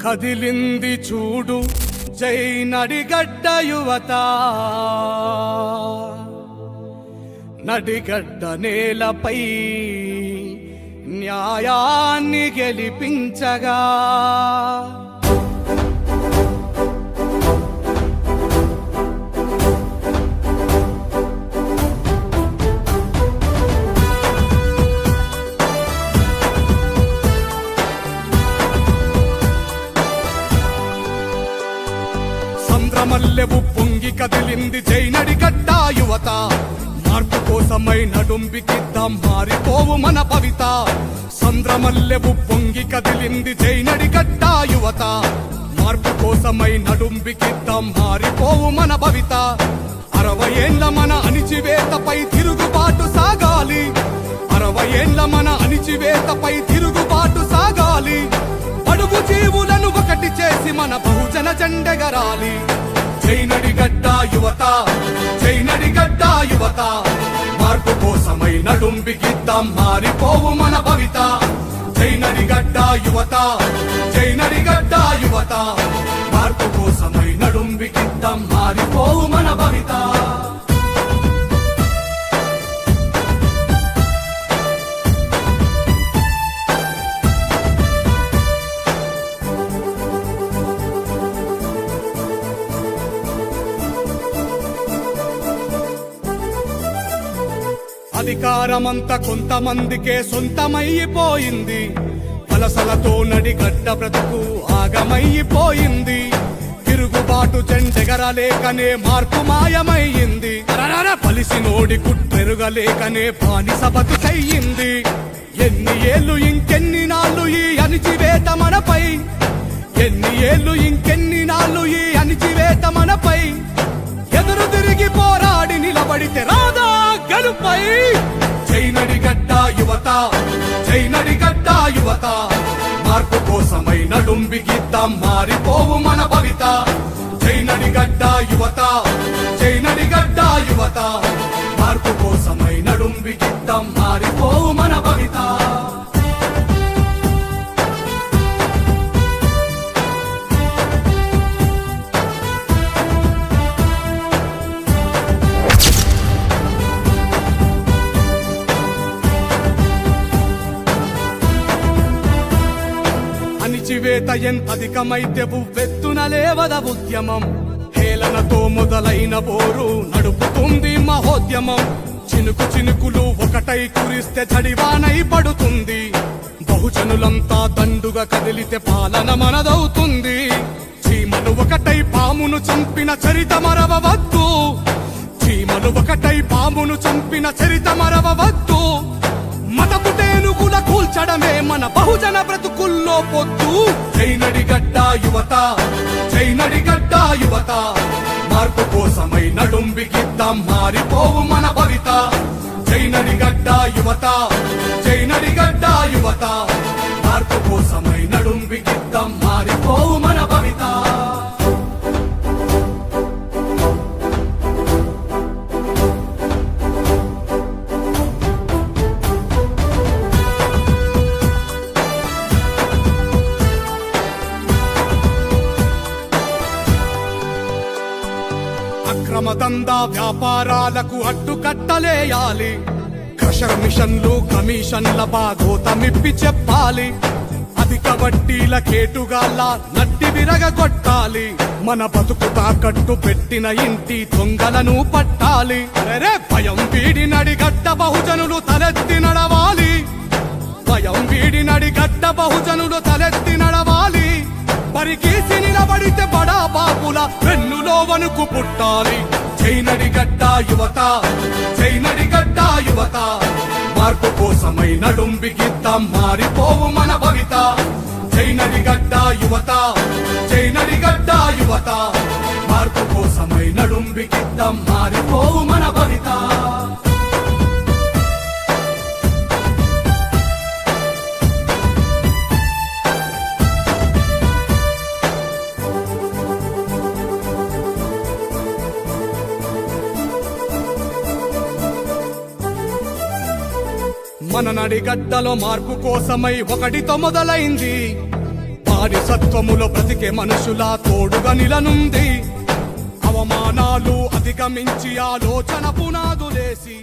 కదిలింది చూడు జై నడిగడ్డ యువత, నడిగడ్డ నేలపై న్యాయాన్ని గెలిపించగా సంద్రమల్లెవు పొంగి కదిలింది జై నడిగడ్డ యువత, మార్పు కోసమై నడుంబికిద్దాం మారిపోవు మన భవిత. సంద్రమల్లెవు పొంగి కదిలింది జై నడిగడ్డ యువత, మార్పు కోసమై నడుంబికిద్దాం మారిపోవు మన భవిత. 60 ఏళ్ల మన అణిచివేతపై తిరుగుబాటు సాగాలి, 60 ఏళ్ల మన అణిచివేతపై తిరుగుబాటు సాగాలి. అడుగు జీవులను ఒకటి చేసి మన బహుజన జెండెగరాలి. జై నడిగడ్డ యువత, జై నడిగడ్డ యువత, మార్పు కోసమై నడుంబికిద్దాం మారిపోవు మన భవిత. జై నడిగడ్డ యువత, జై నడిగడ్డ యువత, మార్పు కోసమై నడుంబికిద్దాం మారిపోవు మన భవిత. అధికారమంతా కొంతమందికే సొంతమైపోయింది, వలసలతో నడిగడ్డ బ్రతుకు ఆగమైపోయింది. తిరుగుబాటు జెండెగరలేకనే మార్పు మాయమయ్యింది, పలిసినోడి కుట్రెరుగలేకనే బానిస బతుకయ్యింది. ఎన్ని ఏళ్ళు ఇంకెన్ని నాళ్ళు ఈ అణిచివేత మనపై, ఎన్ని ఏళ్ళు ఇంకెన్ని నాళ్ళు ఈ అణిచివేత మనపై. ఎదురు తిరిగి పోరాడి నిలబడితే రాదా గెలుపై. జై నడిగడ్డ యువత, జై నడిగడ్డ యువత, మార్పు కోసమై నడుంబికిద్దాం మారిపోవు మన భవిత. జై నడిగడ్డ యువత, జై నడిగడ్డ యువత, మార్పు కోసమై నడుంబికిద్దాం మారిపోవు మన భవిత. అణిచివేత ఎంతధికమైతే ఉవ్వెత్తున లేవద ఉద్యమం, హేళనతో మొదలైన పోరు నడుపుతుంది మహోద్యమం. చినుకు చినుకులు ఒకటై కురిస్తే చడివానై పడుతుంది, బహుజనులంతా దండుగా కదిలితే పాలన మనదవుతుంది. చీమలు ఒకటై పామును చంపిన చరిత మరవవద్దు, చీమలు ఒకటై పామును చంపిన చరిత మరవవద్దు. మతపు టేనుగుల కూల్చడమే మన బహుజన బ్రతుకుల్లో పొద్దు. జై నడిగడ్డ యువత, జై నడిగడ్డ యువత, మార్పు కోసమై నడుంబికిద్దాం మారిపోవు మన భవిత. జై నడిగడ్డ యువత, జై నడిగడ్డ యువత, మార్పు కోసమై నడుంబికిద్దాం మారిపోవు మన భవిత. అక్రమదందా వ్యాపారాలకు అడ్డుకట్టలేయాలి, క్రషర్ మిషన్లు కమిషన్ల బాగోతమిప్పి చెప్పాలి. అధిక వడ్డీల కేటుగాళ్ళ నట్టి విరగొట్టాలి, మన బతుకు తాకట్టు పెట్టిన ఇంటి దొంగలను పట్టాలి. భయం వీడి నడిగడ్డ బహుజనులు తలెత్తి నడవాలి, భయం వీడి నడిగడ్డ బహుజనులు తలెత్తి నడవాలి. పరికేసి నిలబడితే బడా బాపుల వెన్నులో వణుకు పుట్టాలి. జై నడిగడ్డ యువత, జై నడిగడ్డ యువత, మార్పు కోసమై నడుంబికిద్దాం మారిపోవు మన భవిత. జై నడిగడ్డ యువత, జై నడిగడ్డ యువత, మార్పు కోసమై నడుంబికిద్దాం మారిపోవు మన భవిత. మన నడిగడ్డలో మార్పు కోసమై ఒకటితో మొదలైంది, బానిసత్వములో బ్రతికే మనుషుల తోడుగా నిలనుంది అవమానాలు అధిగమించి ఆలోచన పునాదులేసి